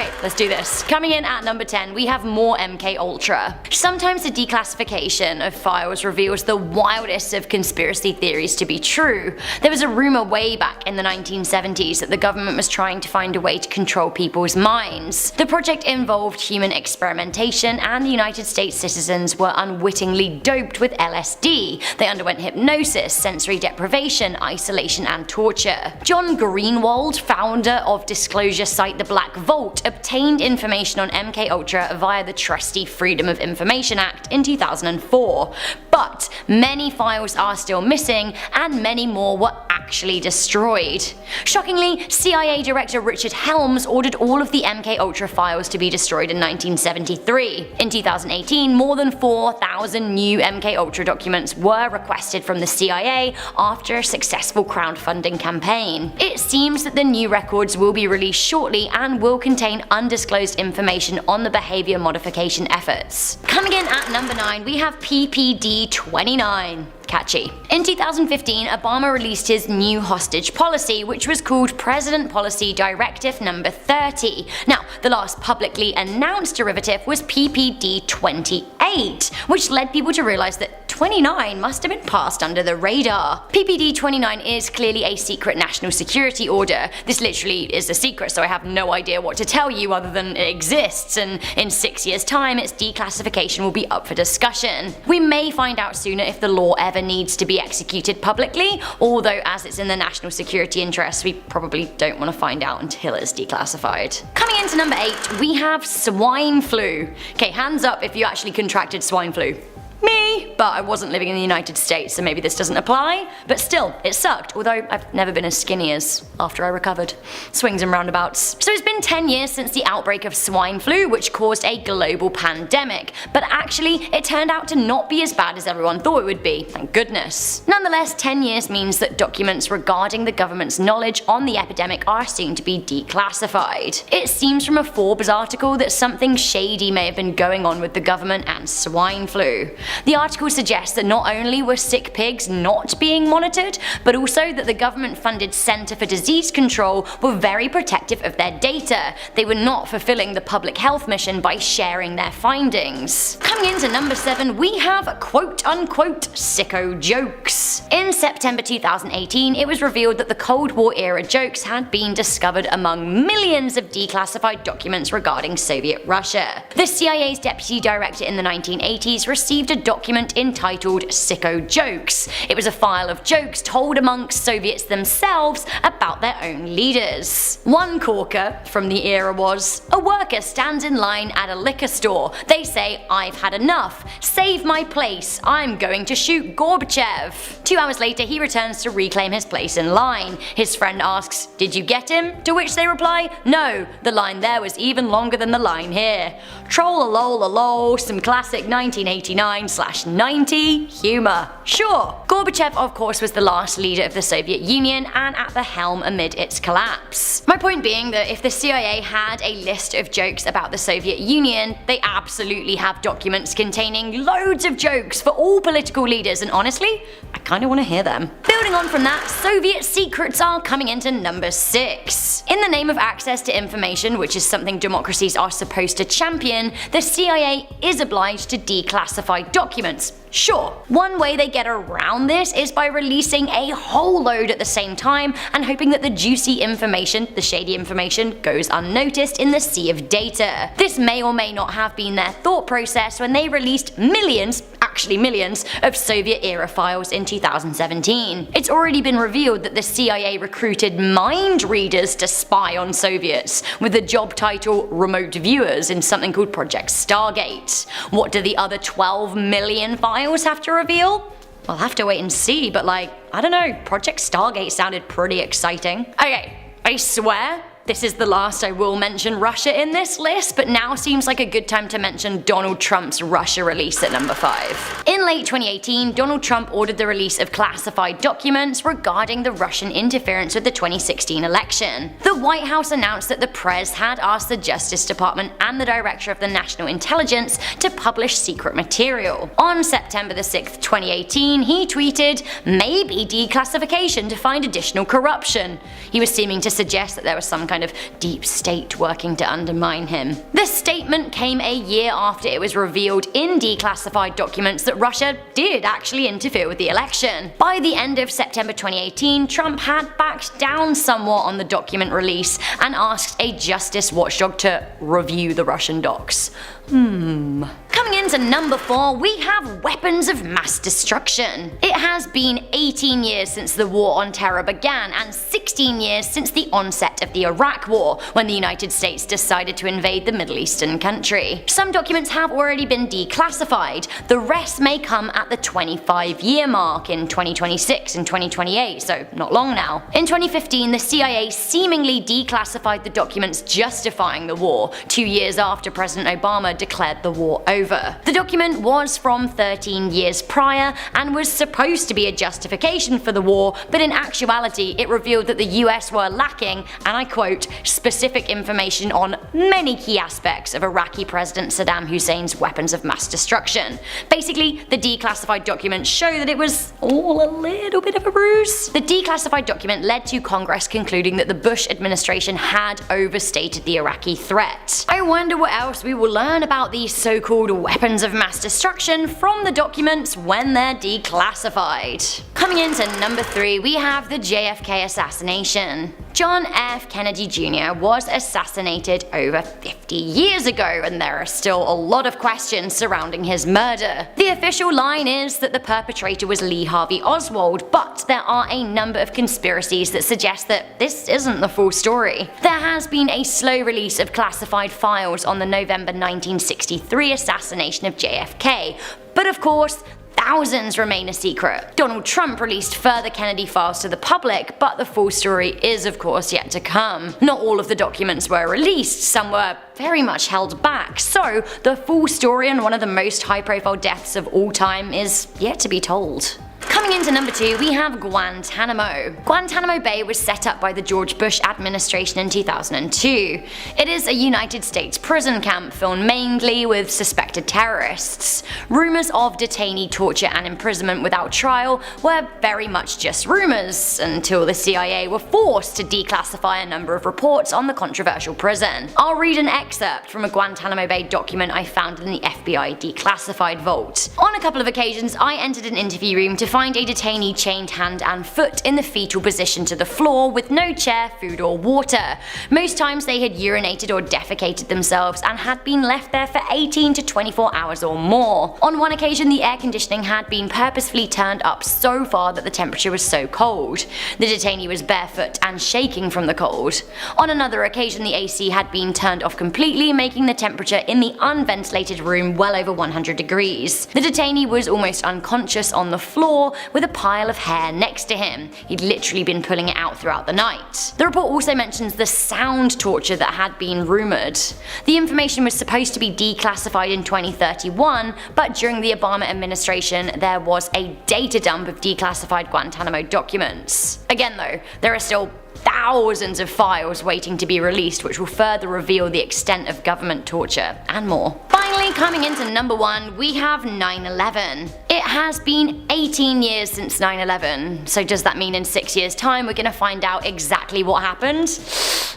Alright, let's do this. Coming in at number 10, we have more MK Ultra. Sometimes the declassification of files reveals the wildest of conspiracy theories to be true. There was a rumor way back in the 1970s that the government was trying to find a way to control people's minds. The project involved human experimentation, and the United States citizens were unwittingly doped with LSD. They underwent hypnosis, sensory deprivation, isolation, and torture. John Greenwald, founder of disclosure site The Black Vault, obtained information on MK Ultra via the trusty Freedom of Information Act in 2004. But many files are still missing, and many more were actually destroyed. Shockingly, CIA Director Richard Helms ordered all of the MK Ultra files to be destroyed in 1973. In 2018, more than 4,000 new MK Ultra documents were requested from the CIA after a successful crowdfunding campaign. It seems that the new records will be released shortly and will contain undisclosed information on the behavior modification efforts. Coming in at number 9, we have PPD-29. Catchy. In 2015, Obama released his new hostage policy, which was called President Policy Directive No. 30. Now, the last publicly announced derivative was PPD-28, which led people to realize that 29 must have been passed under the radar. PPD-29 is clearly a secret national security order. This literally is a secret, so I have no idea what to tell you other than it exists, and in 6 years' time its declassification will be up for discussion. We may find out sooner if the law ever needs to be executed publicly, although as it's in the national security interest, we probably don't want to find out until it's declassified. Coming into number 8, we have swine flu. Okay, hands up if you actually contracted swine flu. Me, but I wasn't living in the United States, so maybe this doesn't apply. But still, it sucked, although I've never been as skinny as after I recovered. Swings and roundabouts. So it's been 10 years since the outbreak of swine flu, which caused a global pandemic. But actually, it turned out to not be as bad as everyone thought it would be, thank goodness. Nonetheless, 10 years means that documents regarding the government's knowledge on the epidemic are soon to be declassified. It seems from a Forbes article that something shady may have been going on with the government and swine flu. The article suggests that not only were sick pigs not being monitored, but also that the government-funded Centre for Disease Control were very protective of their data. They were not fulfilling the public health mission by sharing their findings. Coming into number 7, we have quote-unquote sicko jokes. In September 2018, it was revealed that the Cold War era jokes had been discovered among millions of declassified documents regarding Soviet Russia. The CIA's deputy director in the 1980s received a document entitled Sicko Jokes. It was a file of jokes told amongst Soviets themselves about their own leaders. One corker from the era was, "A worker stands in line at a liquor store. They say, 'I've had enough. Save my place. I'm going to shoot Gorbachev.' 2 hours later, he returns to reclaim his place in line. His friend asks, 'Did you get him?' To which they reply, 'No, the line there was even longer than the line here.' Troll-a-lol-a-lol, some classic 1989/90 humor. Sure. Gorbachev, of course, was the last leader of the Soviet Union and at the helm amid its collapse. My point being that if the CIA had a list of jokes about the Soviet Union, they absolutely have documents containing loads of jokes for all political leaders, and honestly, I kinda wanna hear them. Building on from that, Soviet secrets are coming into number 6. In the name of access to information, which is something democracies are supposed to champion, the CIA is obliged to declassify documents. Sure, one way they get around this is by releasing a whole load at the same time and hoping that the juicy information, the shady information, goes unnoticed in the sea of data. This may or may not have been their thought process when they released millions, actually millions, of Soviet-era files in 2017. It's already been revealed that the CIA recruited mind readers to spy on Soviets, with the job title Remote Viewers in something called Project Stargate. What do the other 12 million files have to reveal? I'll have to wait and see, but I don't know, Project Stargate sounded pretty exciting. Okay, I swear, this is the last I will mention Russia in this list, but now seems like a good time to mention Donald Trump's Russia release at number 5. In late 2018, Donald Trump ordered the release of classified documents regarding the Russian interference with the 2016 election. The White House announced that the press had asked the Justice Department and the Director of the National Intelligence to publish secret material. On September 6, 2018, he tweeted, "Maybe declassification to find additional corruption." He was seeming to suggest that there was some kind of deep state working to undermine him. The statement came a year after it was revealed in declassified documents that Russia did actually interfere with the election. By the end of September 2018, Trump had backed down somewhat on the document release and asked a justice watchdog to review the Russian docs. Coming into number 4, we have weapons of mass destruction. It has been 18 years since the war on terror began and 16 years since the onset of the Iraq War, when the United States decided to invade the Middle Eastern country. Some documents have already been declassified. The rest may come at the 25-year mark in 2026 and 2028, so not long now. In 2015, the CIA seemingly declassified the documents justifying the war, 2 years after President Obama declared the war over. The document was from 13 years prior and was supposed to be a justification for the war, but in actuality it revealed that the US were lacking, and I quote, specific information on many key aspects of Iraqi President Saddam Hussein's weapons of mass destruction. Basically, the declassified documents show that it was all a little bit of a ruse. The declassified document led to Congress concluding that the Bush administration had overstated the Iraqi threat. I wonder what else we will learn about these so-called weapons of mass destruction from the documents when they're declassified. Coming into number 3, we have the JFK assassination. John F. Kennedy Jr. was assassinated over 50 years ago, and there are still a lot of questions surrounding his murder. The official line is that the perpetrator was Lee Harvey Oswald, but there are a number of conspiracies that suggest that this isn't the full story. There has been a slow release of classified files on the November 1963 assassination of JFK, but of course, thousands remain a secret. Donald Trump released further Kennedy files to the public, but the full story is of course yet to come. Not all of the documents were released, some were very much held back, so the full story on one of the most high-profile deaths of all time is yet to be told. Coming into number 2, we have Guantanamo. Guantanamo Bay was set up by the George Bush administration in 2002. It is a United States prison camp filled mainly with suspected terrorists. Rumors of detainee torture and imprisonment without trial were very much just rumors, until the CIA were forced to declassify a number of reports on the controversial prison. I'll read an excerpt from a Guantanamo Bay document I found in the FBI declassified vault. On a couple of occasions, I entered an interview room to find a detainee chained hand and foot in the fetal position to the floor with no chair, food or water. Most times they had urinated or defecated themselves and had been left there for 18 to 24 hours or more. On one occasion the air conditioning had been purposefully turned up so far that the temperature was so cold. The detainee was barefoot and shaking from the cold. On another occasion the AC had been turned off completely, making the temperature in the unventilated room well over 100 degrees. The detainee was almost unconscious on the floor with a pile of hair next to him. He'd literally been pulling it out throughout the night. The report also mentions the sound torture that had been rumoured. The information was supposed to be declassified in 2031, but during the Obama administration there was a data dump of declassified Guantanamo documents. Again though, there are still thousands of files waiting to be released which will further reveal the extent of government torture and more. Finally, coming into number 1, we have 9/11. It has been 18 years since 9/11, so does that mean in 6 years time we're gonna find out exactly what happened?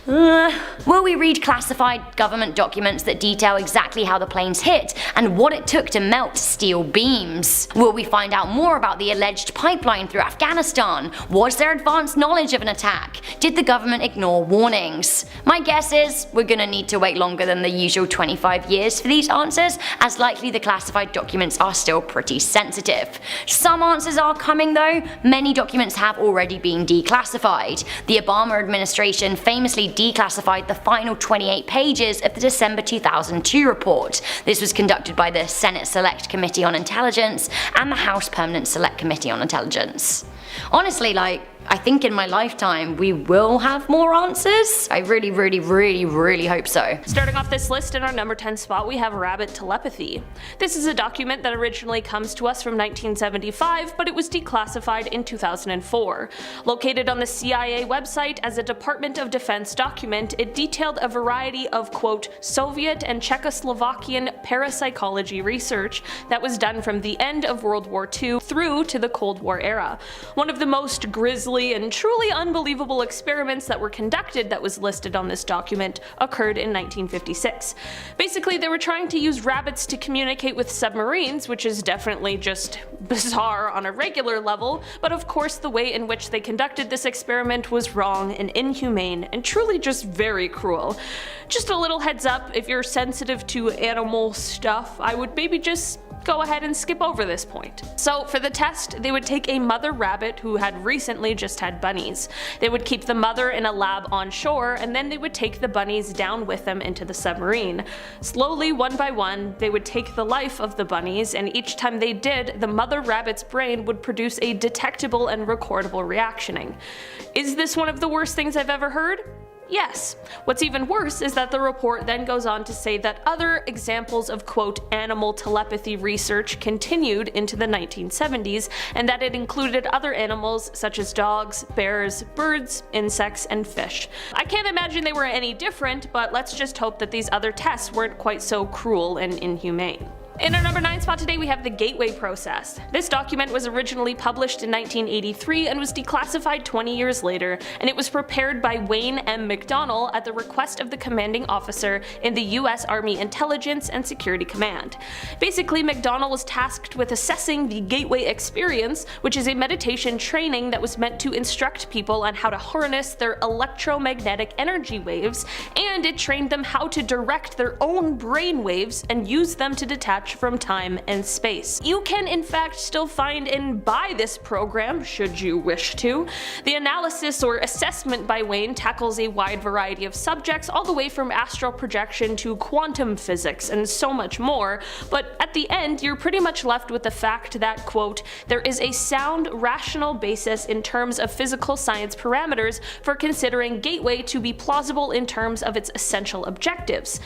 Will we read classified government documents that detail exactly how the planes hit and what it took to melt steel beams? Will we find out more about the alleged pipeline through Afghanistan? Was there advanced knowledge of an attack? Did the government ignore warnings? My guess is we're gonna need to wait longer than the usual 25 years for these answers, as likely the classified documents are still pretty sensitive. Some answers are coming though. Many documents have already been declassified. The Obama administration famously declassified the final 28 pages of the December 2002 report. This was conducted by the Senate Select Committee on Intelligence and the House Permanent Select Committee on Intelligence. Honestly, I think in my lifetime we will have more answers. I really hope so. Starting off this list in our number 10 spot, we have Rabbit Telepathy. This is a document that originally comes to us from 1975, but it was declassified in 2004. Located on the CIA website as a Department of Defense document, it detailed a variety of, quote, Soviet and Czechoslovakian parapsychology research that was done from the end of World War II through to the Cold War era. One of the most grisly grisly and truly unbelievable experiments that were conducted that was listed on this document occurred in 1956. Basically, they were trying to use rabbits to communicate with submarines, which is definitely just bizarre on a regular level, but of course the way in which they conducted this experiment was wrong and inhumane and truly just very cruel. Just a little heads up, if you're sensitive to animal stuff, I would maybe just go ahead and skip over this point. So for the test, they would take a mother rabbit who had recently just had bunnies. They would keep the mother in a lab on shore, and then they would take the bunnies down with them into the submarine. Slowly, one by one, they would take the life of the bunnies, and each time they did, the mother rabbit's brain would produce a detectable and recordable reactioning. Is this one of the worst things I've ever heard? Yes. What's even worse is that the report then goes on to say that other examples of quote animal telepathy research continued into the 1970s, and that it included other animals such as dogs, bears, birds, insects, and fish. I can't imagine they were any different, but let's just hope that these other tests weren't quite so cruel and inhumane. In our number 9 spot today we have the Gateway Process. This document was originally published in 1983 and was declassified 20 years later, and it was prepared by Wayne M. McDonnell at the request of the commanding officer in the US Army Intelligence and Security Command. Basically, McDonnell was tasked with assessing the Gateway Experience, which is a meditation training that was meant to instruct people on how to harness their electromagnetic energy waves, and it trained them how to direct their own brain waves and use them to detach from time and space. You can in fact still find and buy this program should you wish to. The analysis or assessment by Wayne tackles a wide variety of subjects, all the way from astral projection to quantum physics and so much more, but at the end you're pretty much left with the fact that, quote, there is a sound, rational basis in terms of physical science parameters for considering Gateway to be plausible in terms of its essential objectives.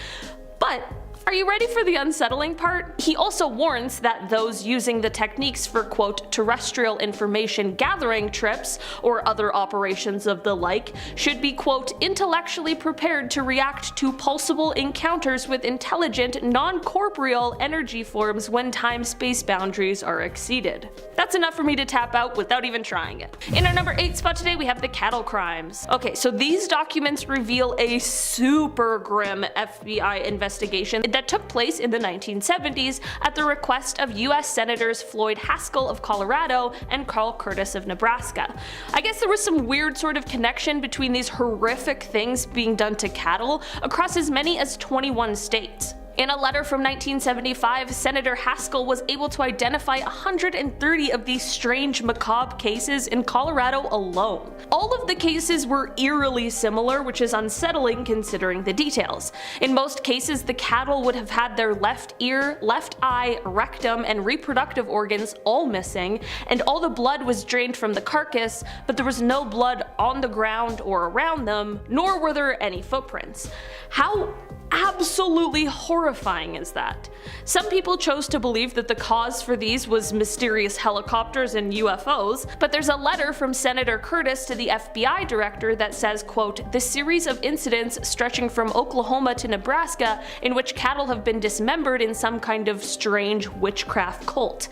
But are you ready for the unsettling part? He also warns that those using the techniques for quote terrestrial information gathering trips or other operations of the like should be quote intellectually prepared to react to pulsable encounters with intelligent non-corporeal energy forms when time-space boundaries are exceeded. That's enough for me to tap out without even trying it. In our number 8 spot today we have the cattle crimes. Okay, so these documents reveal a super grim FBI investigation that took place in the 1970s at the request of US Senators Floyd Haskell of Colorado and Carl Curtis of Nebraska. I guess there was some weird sort of connection between these horrific things being done to cattle across as many as 21 states. In a letter from 1975, Senator Haskell was able to identify 130 of these strange, macabre cases in Colorado alone. All of the cases were eerily similar, which is unsettling considering the details. In most cases, the cattle would have had their left ear, left eye, rectum, and reproductive organs all missing, and all the blood was drained from the carcass, but there was no blood on the ground or around them, nor were there any footprints. How absolutely horrifying is that? Some people chose to believe that the cause for these was mysterious helicopters and UFOs, but there's a letter from Senator Curtis to the FBI director that says, quote, the series of incidents stretching from Oklahoma to Nebraska in which cattle have been dismembered in some kind of strange witchcraft cult.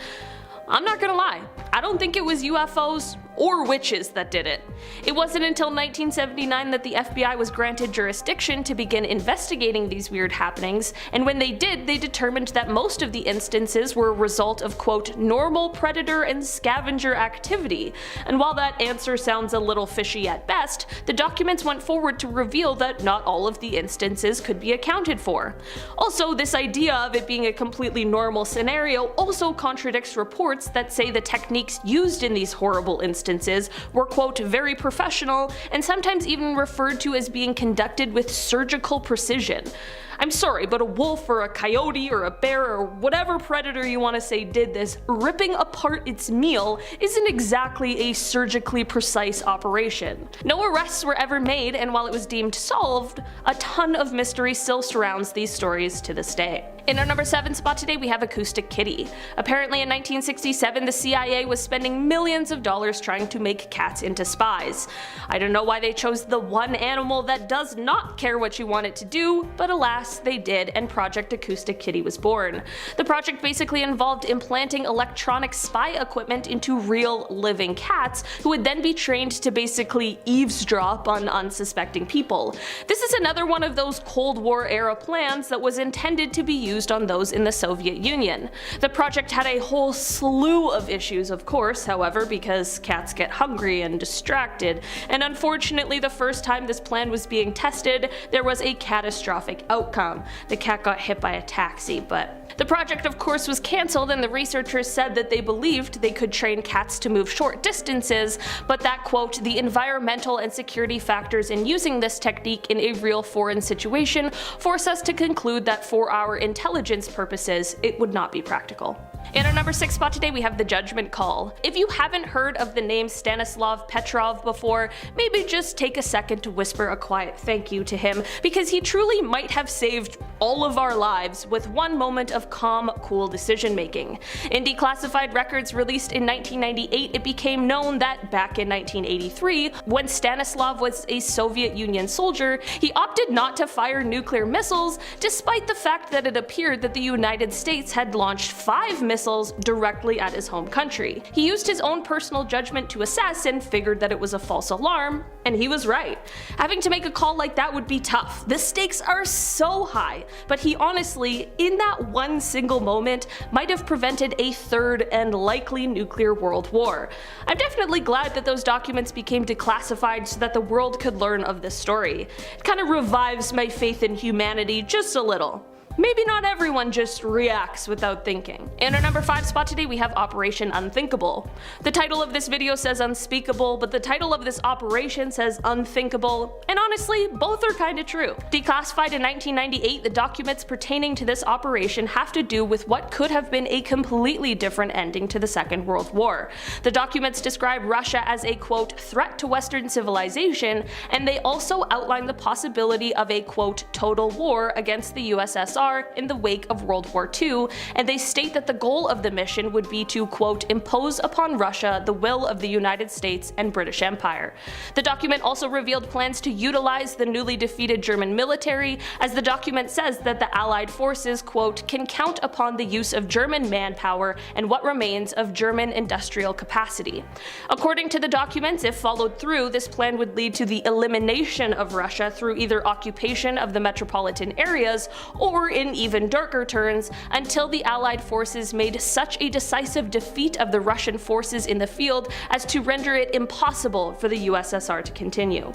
I'm not gonna lie, I don't think it was UFOs or witches that did it. It wasn't until 1979 that the FBI was granted jurisdiction to begin investigating these weird happenings, and when they did, they determined that most of the instances were a result of, quote, normal predator and scavenger activity. And while that answer sounds a little fishy at best, the documents went forward to reveal that not all of the instances could be accounted for. Also, this idea of it being a completely normal scenario also contradicts reports that say the techniques used in these horrible instances were, quote, very professional and sometimes even referred to as being conducted with surgical precision. I'm sorry, but a wolf or a coyote or a bear or whatever predator you want to say did this, ripping apart its meal isn't exactly a surgically precise operation. No arrests were ever made, and while it was deemed solved, a ton of mystery still surrounds these stories to this day. In our number 7 spot today, we have Acoustic Kitty. Apparently in 1967, the CIA was spending millions of dollars trying to make cats into spies. I don't know why they chose the one animal that does not care what you want it to do, but alas, they did, and Project Acoustic Kitty was born. The project basically involved implanting electronic spy equipment into real, living cats, who would then be trained to basically eavesdrop on unsuspecting people. This is another one of those Cold War era plans that was intended to be used on those in the Soviet Union. The project had a whole slew of issues, of course, however, because cats get hungry and distracted, and unfortunately the first time this plan was being tested, there was a catastrophic outcome. The cat got hit by a taxi, but the project of course was cancelled, and the researchers said that they believed they could train cats to move short distances, but that quote, the environmental and security factors in using this technique in a real foreign situation force us to conclude that for our intelligence purposes, it would not be practical. In our number 6 spot today, we have The Judgment Call. If you haven't heard of the name Stanislav Petrov before, maybe just take a second to whisper a quiet thank you to him, because he truly might have saved all of our lives with one moment of calm, cool decision making. In declassified records released in 1998, it became known that back in 1983, when Stanislav was a Soviet Union soldier, he opted not to fire nuclear missiles, despite the fact that it appeared that the United States had launched 5 missiles directly at his home country. He used his own personal judgment to assess and figured that it was a false alarm, and he was right. Having to make a call like that would be tough. The stakes are so high, but he honestly, in that one single moment, might have prevented a third and likely nuclear world war. I'm definitely glad that those documents became declassified so that the world could learn of this story. It kind of revives my faith in humanity just a little. Maybe not everyone just reacts without thinking. In our number 5 spot today, we have Operation Unthinkable. The title of this video says Unspeakable, but the title of this operation says Unthinkable, and honestly, both are kinda true. Declassified in 1998, the documents pertaining to this operation have to do with what could have been a completely different ending to the Second World War. The documents describe Russia as a quote, threat to Western civilization, and they also outline the possibility of a quote, total war against the USSR in the wake of World War II, and they state that the goal of the mission would be to, quote, impose upon Russia the will of the United States and British Empire. The document also revealed plans to utilize the newly defeated German military, as the document says that the Allied forces, quote, can count upon the use of German manpower and what remains of German industrial capacity. According to the documents, if followed through, this plan would lead to the elimination of Russia through either occupation of the metropolitan areas or, in even darker turns, until the Allied forces made such a decisive defeat of the Russian forces in the field as to render it impossible for the USSR to continue.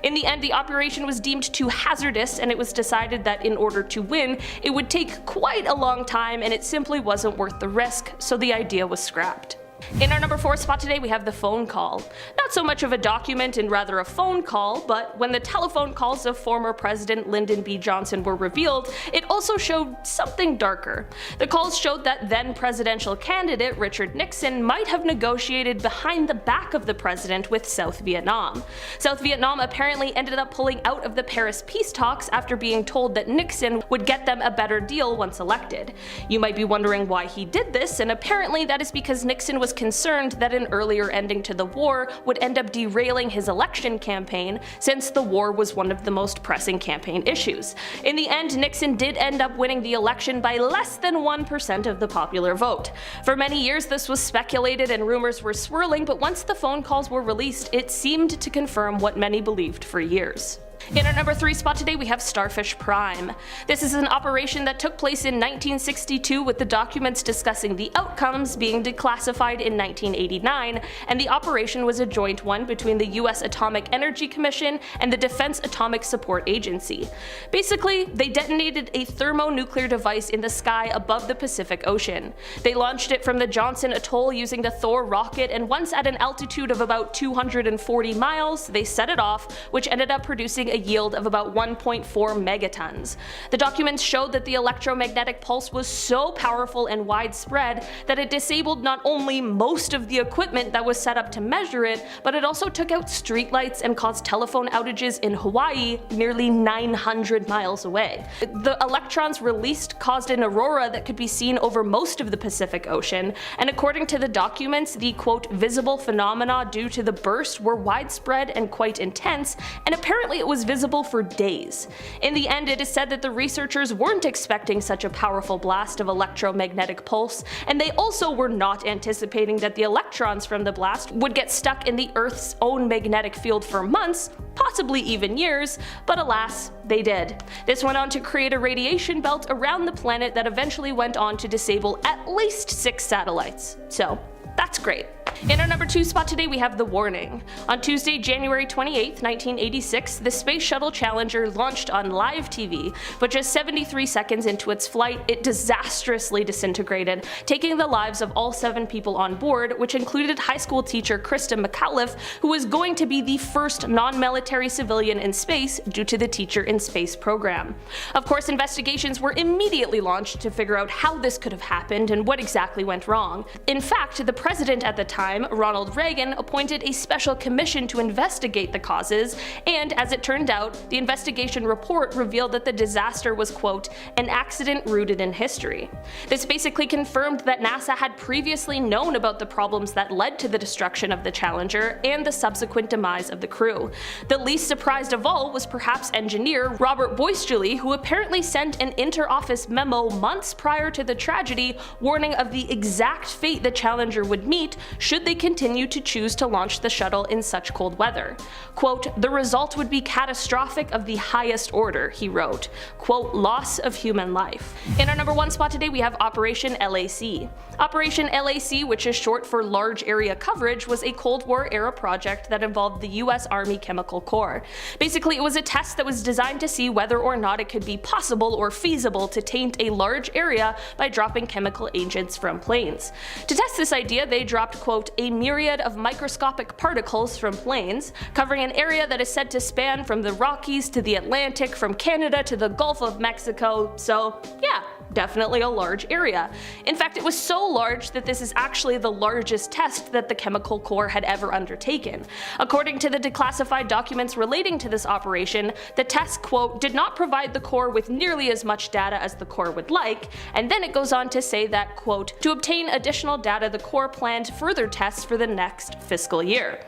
In the end, the operation was deemed too hazardous, and it was decided that in order to win, it would take quite a long time and it simply wasn't worth the risk, so the idea was scrapped. In our number 4 spot today, we have The Phone Call. Not so much of a document and rather a phone call, but when the telephone calls of former President Lyndon B. Johnson were revealed, it also showed something darker. The calls showed that then presidential candidate Richard Nixon might have negotiated behind the back of the president with South Vietnam. South Vietnam apparently ended up pulling out of the Paris peace talks after being told that Nixon would get them a better deal once elected. You might be wondering why he did this, and apparently that is because Nixon was concerned that an earlier ending to the war would end up derailing his election campaign, since the war was one of the most pressing campaign issues. In the end, Nixon did end up winning the election by less than 1% of the popular vote. For many years this was speculated and rumors were swirling, but once the phone calls were released, it seemed to confirm what many believed for years. In our number 3 spot today, we have Starfish Prime. This is an operation that took place in 1962, with the documents discussing the outcomes being declassified in 1989, and the operation was a joint one between the US Atomic Energy Commission and the Defense Atomic Support Agency. Basically, they detonated a thermonuclear device in the sky above the Pacific Ocean. They launched it from the Johnson Atoll using the Thor rocket, and once at an altitude of about 240 miles, they set it off, which ended up producing indicating a yield of about 1.4 megatons. The documents showed that the electromagnetic pulse was so powerful and widespread that it disabled not only most of the equipment that was set up to measure it, but it also took out streetlights and caused telephone outages in Hawaii nearly 900 miles away. The electrons released caused an aurora that could be seen over most of the Pacific Ocean, and according to the documents, the quote visible phenomena due to the burst were widespread and quite intense, and apparently it was visible for days. In the end, it is said that the researchers weren't expecting such a powerful blast of electromagnetic pulse, and they also were not anticipating that the electrons from the blast would get stuck in the Earth's own magnetic field for months, possibly even years, but alas, they did. This went on to create a radiation belt around the planet that eventually went on to disable at least 6 satellites. So, that's great. In our number 2 spot today, we have The Warning. On Tuesday, January 28, 1986, the Space Shuttle Challenger launched on live TV, but just 73 seconds into its flight, it disastrously disintegrated, taking the lives of all 7 people on board, which included high school teacher Krista McAuliffe, who was going to be the first non-military civilian in space due to the Teacher in Space program. Of course, investigations were immediately launched to figure out how this could have happened and what exactly went wrong. In fact, the president at the time, Ronald Reagan, appointed a special commission to investigate the causes, and as it turned out, the investigation report revealed that the disaster was, quote, an accident rooted in history. This basically confirmed that NASA had previously known about the problems that led to the destruction of the Challenger and the subsequent demise of the crew. The least surprised of all was perhaps engineer Robert Boisjoli, who apparently sent an inter-office memo months prior to the tragedy warning of the exact fate the Challenger would meet should they continue to choose to launch the shuttle in such cold weather. Quote, the result would be catastrophic of the highest order, he wrote. Quote, loss of human life. In our number 1 spot today, we have Operation LAC. Operation LAC, which is short for Large Area Coverage, was a Cold War era project that involved the US Army Chemical Corps. Basically, it was a test that was designed to see whether or not it could be possible or feasible to taint a large area by dropping chemical agents from planes. To test this idea, they dropped, quote, a myriad of microscopic particles from planes, covering an area that is said to span from the Rockies to the Atlantic, from Canada to the Gulf of Mexico, so yeah, definitely a large area. In fact, it was so large that this is actually the largest test that the Chemical Corps had ever undertaken. According to the declassified documents relating to this operation, the test, quote, did not provide the Corps with nearly as much data as the Corps would like, and then it goes on to say that, quote, to obtain additional data, the Corps planned further tests for the next fiscal year.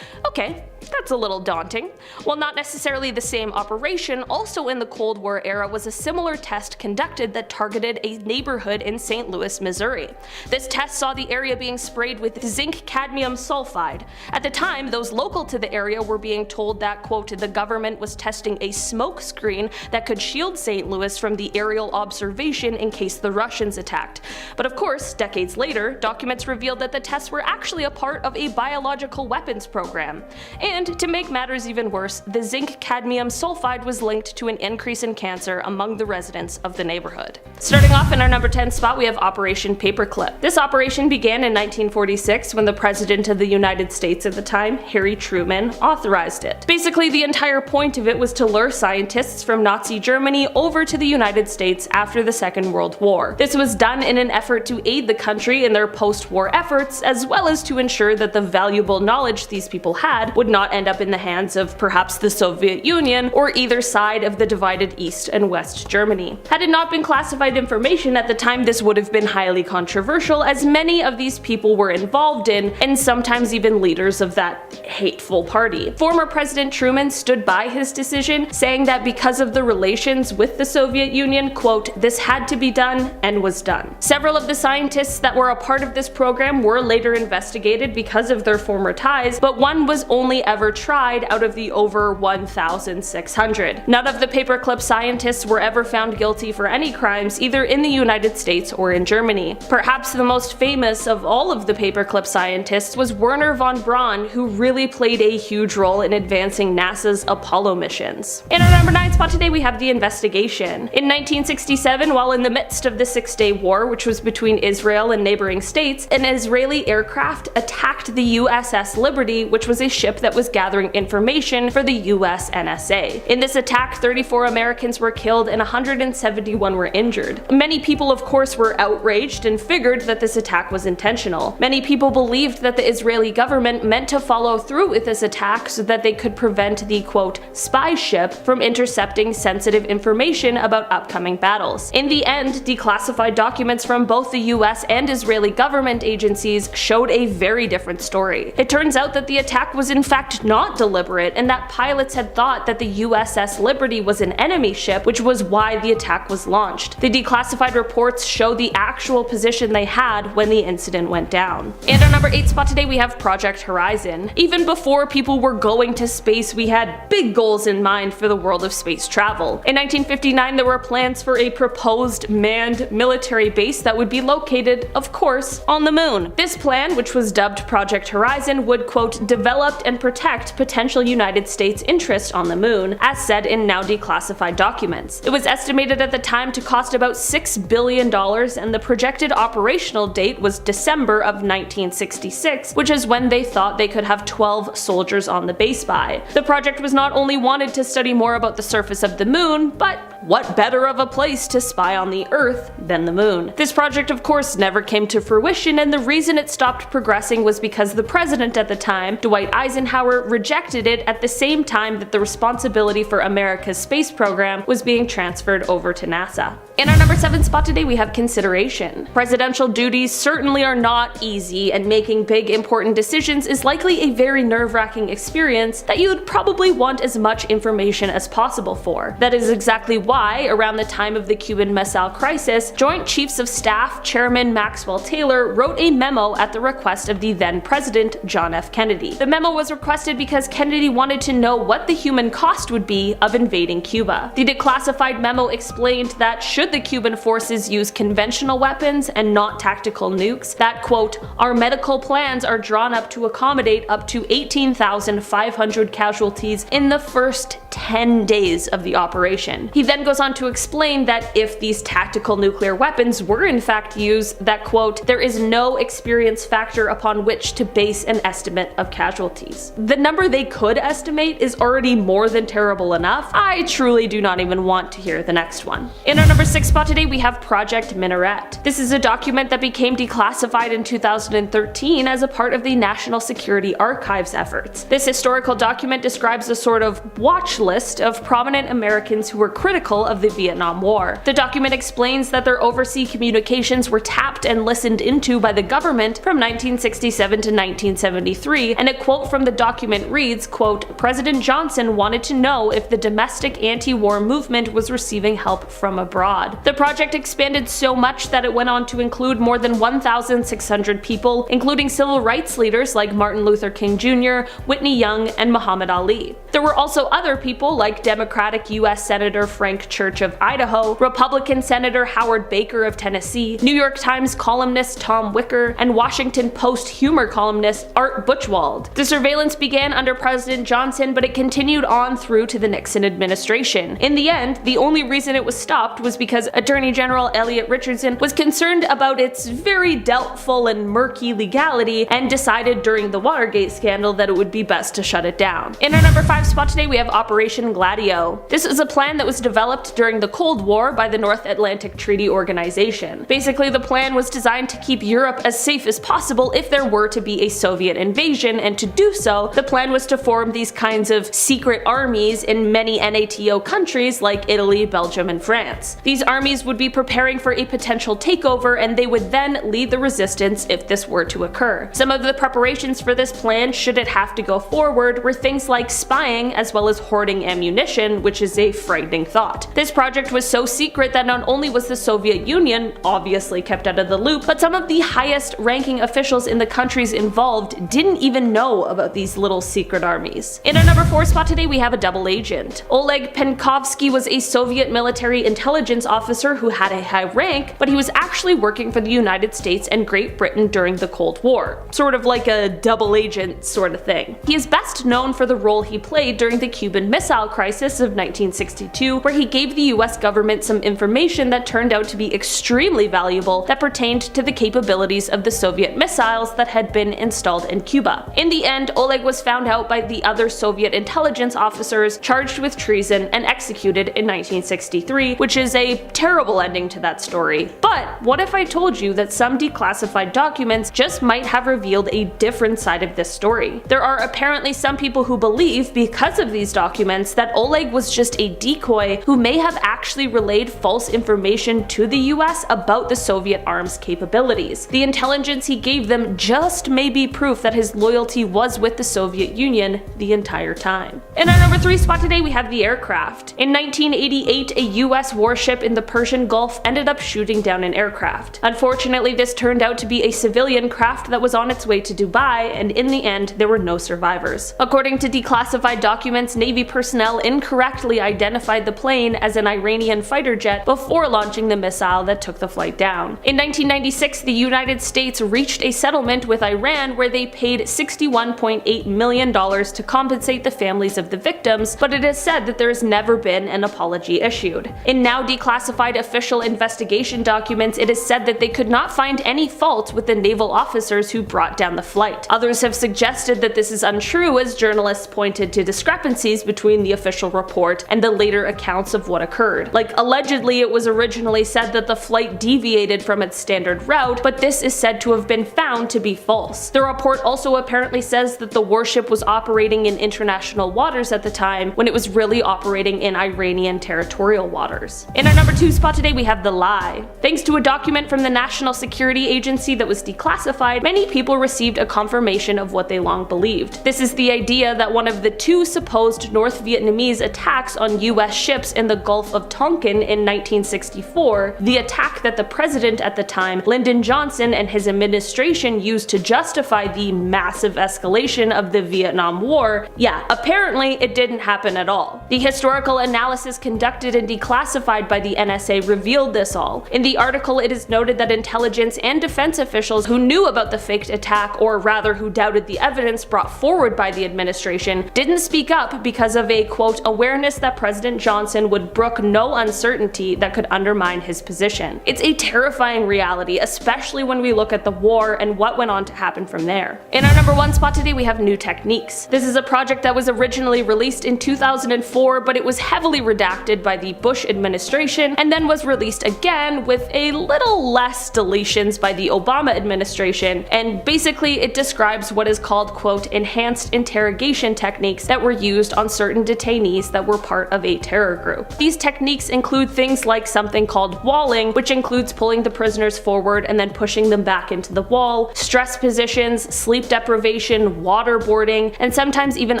Okay, that's a little daunting. While not necessarily the same operation, also in the Cold War era was a similar test conducted that targeted a neighborhood in St. Louis, Missouri. This test saw the area being sprayed with zinc cadmium sulfide. At the time, those local to the area were being told that, quote, the government was testing a smoke screen that could shield St. Louis from the aerial observation in case the Russians attacked. But of course, decades later, documents revealed that the tests were actually a part of a biological weapons program. And to make matters even worse, the zinc cadmium sulfide was linked to an increase in cancer among the residents of the neighborhood. Starting off in our number 10 spot, we have Operation Paperclip. This operation began in 1946 when the President of the United States at the time, Harry Truman, authorized it. Basically, the entire point of it was to lure scientists from Nazi Germany over to the United States after the Second World War. This was done in an effort to aid the country in their post-war efforts, as well as to ensure that the valuable knowledge these people had would not end up in the hands of perhaps the Soviet Union or either side of the divided East and West Germany. Had it not been classified information at the time, this would have been highly controversial, as many of these people were involved in, and sometimes even leaders of that hateful party. Former President Truman stood by his decision, saying that because of the relations with the Soviet Union, quote, this had to be done and was done. Several of the scientists that were a part of this program were later investigated because of their former ties, but one was only ever tried out of the over 1,600. None of the paperclip scientists were ever found guilty for any crimes either in the United States or in Germany. Perhaps the most famous of all of the paperclip scientists was Wernher von Braun, who really played a huge role in advancing NASA's Apollo missions. In our number 9 spot today, we have The Investigation. In 1967, while in the midst of the Six-Day War, which was between Israel and neighboring states, an Israeli aircraft attacked the USS Liberty, which was a ship that was gathering information for the US NSA. In this attack, 34 Americans were killed and 171 were injured. Many people, of course, were outraged and figured that this attack was intentional. Many people believed that the Israeli government meant to follow through with this attack so that they could prevent the quote spy ship from intercepting sensitive information about upcoming battles. In the end, declassified documents from both the US and Israeli government agencies showed a very different story. It turns out that the attack was in fact not deliberate, and that pilots had thought that the USS Liberty was an enemy ship, which was why the attack was launched. The declassified reports show the actual position they had when the incident went down. And our number 8 spot today we have Project Horizon. Even before people were going to space, we had big goals in mind for the world of space travel. In 1959, there were plans for a proposed manned military base that would be located, of course, on the moon. This plan, which was dubbed Project Horizon, would quote develop and protect potential United States interest on the moon, as said in now declassified documents. It was estimated at the time to cost about $6 billion, and the projected operational date was December of 1966, which is when they thought they could have 12 soldiers on the base by. The project was not only wanted to study more about the surface of the moon, but what better of a place to spy on the Earth than the moon? This project, of course, never came to fruition, and the reason it stopped progressing was because the president at the time, Dwight Eisenhower, rejected it at the same time that the responsibility for America's space program was being transferred over to NASA. In our number 7 spot today we have consideration. Presidential duties certainly are not easy, and making big important decisions is likely a very nerve-wracking experience that you would probably want as much information as possible for. That is exactly why, around the time of the Cuban Missile Crisis, Joint Chiefs of Staff Chairman Maxwell Taylor wrote a memo at the request of the then president John F. Kennedy. The memo was requested because Kennedy wanted to know what the human cost would be of invading Cuba. The declassified memo explained that should the Cuban forces use conventional weapons and not tactical nukes, that quote, our medical plans are drawn up to accommodate up to 18,500 casualties in the first 10 days of the operation. He then goes on to explain that if these tactical nuclear weapons were in fact used, that quote, there is no experience factor upon which to base an estimate of casualties. The number they could estimate is already more than terrible enough. I truly do not even want to hear the next one. In our number 6 spot today we have Project Minaret. This is a document that became declassified in 2013 as a part of the National Security Archives efforts. This historical document describes a sort of watch list of prominent Americans who were critical of the Vietnam War. The document explains that their overseas communications were tapped and listened into by the government from 1967 to 1973, and a quote from the document reads, quote, President Johnson wanted to know if the domestic anti-war movement was receiving help from abroad. The project expanded so much that it went on to include more than 1,600 people, including civil rights leaders like Martin Luther King Jr., Whitney Young, and Muhammad Ali. There were also other people like Democratic U.S. Senator Frank Church of Idaho, Republican Senator Howard Baker of Tennessee, New York Times columnist Tom Wicker, and Washington Post humor columnist Art Buchwald. The surveillance began under President Johnson, but it continued on through to the Nixon administration. In the end, the only reason it was stopped was because Attorney General Elliot Richardson was concerned about its very doubtful and murky legality and decided during the Watergate scandal that it would be best to shut it down. In our number 5 spot today we have Operation Gladio. This is a plan that was developed during the Cold War by the North Atlantic Treaty Organization. Basically, the plan was designed to keep Europe as safe as possible if there were to be a Soviet invasion, and to do so, the plan was to form these kinds of secret armies in many NATO countries like Italy, Belgium, and France. These armies would be preparing for a potential takeover, and they would then lead the resistance if this were to occur. Some of the preparations for this plan, should it have to go forward, were things like spying as well as hoarding ammunition, which is a frightening thought. This project was so secret that not only was the Soviet Union obviously kept out of the loop, but some of the highest ranking officials in the countries involved didn't even know about these little secret armies. In our number 4 spot today we have a double agent. Oleg Penkovsky was a Soviet military intelligence officer who had a high rank, but he was actually working for the United States and Great Britain during the Cold War. Sort of like a double agent sort of thing. He is best known for the role he played during the Cuban Missile Crisis of 1962, where he gave the US government some information that turned out to be extremely valuable that pertained to the capabilities of the Soviet missiles that had been installed in Cuba. In the end, Oleg was found out by the other Soviet intelligence officers, charged with treason, and executed in 1963, which is a terrible ending to that story. But what if I told you that some declassified documents just might have revealed a different side of this story? There are apparently some people who believe, because of these documents, that Oleg was just a decoy who may have actually relayed false information to the US about the Soviet arms capabilities. The intelligence he gave them just may be proof that his loyalty was with the Soviet Union the entire time. In our number 3 spot today, we have the aircraft. In 1988, a US warship in the Persian Gulf ended up shooting down an aircraft. Unfortunately, this turned out to be a civilian craft that was on its way to Dubai, and in the end, there were no survivors. According to declassified documents, Navy personnel incorrectly identified the plane as an Iranian fighter jet before launching the missile that took the flight down. In 1996, the United States reached a settlement with Iran where they paid $61.8 million to compensate the families of the victims, but it is said that there has never been an apology issued. In now declassified official investigation documents, it is said that they could not find any fault with the naval officers who brought down the flight. Others have suggested that this is untrue, as journalists pointed to discrepancies between the official report and the later accounts of what occurred. Like, allegedly it was originally said that the flight deviated from its standard route, but this is said to have been found to be false. The report also apparently says that the warship was operating in international waters at the time, when it was really operating in Iranian territorial waters. In our number 2 spot today, we have the lie. Thanks to a document from the National Security Agency that was declassified, many people received a confirmation of what they long believed. This is the idea that one of the 2 supposed North Vietnamese attacks on US ships in the Gulf of Tonkin in 1964, the attack that the president at the time, Lyndon Johnson, and his administration used to justify the massive escalation of the Vietnam War, yeah, apparently it didn't happen at all. The historical analysis conducted and declassified by the NSA revealed this all. In the article, it is noted that intelligence and defense officials who knew about the faked attack, or rather who doubted the evidence brought forward by the administration, didn't speak up because of a, quote, awareness that President Johnson would brook no uncertainty that could undermine his position. It's a terrifying reality, especially when we look at the war and what went on to happen from there. In our number 1 spot today, we have New Techniques. This is a project that was originally released in 2004, but it was heavily redacted by the Bush administration and then was released again with a little less deletions by the Obama administration, and basically it describes what is called, quote, enhanced interrogation techniques that were used on certain detainees that were part of a terror group. These techniques include things like something called walling, which includes pulling the prisoners forward and then pushing them back into the wall, stress positions, sleep deprivation, waterboarding, and sometimes even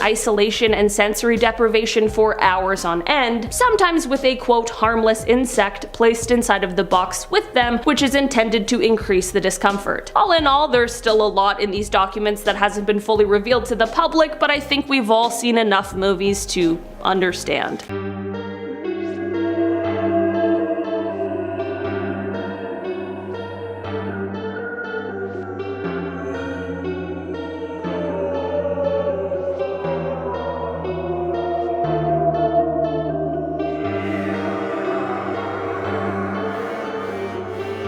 isolation and sensory deprivation for hours on end, sometimes with a, quote, harmless insect placed inside of the box with them, which is intended to increase the discomfort. All in all, there's still a lot in these documents that hasn't been fully revealed to the public, but I think we've all seen enough movies to understand.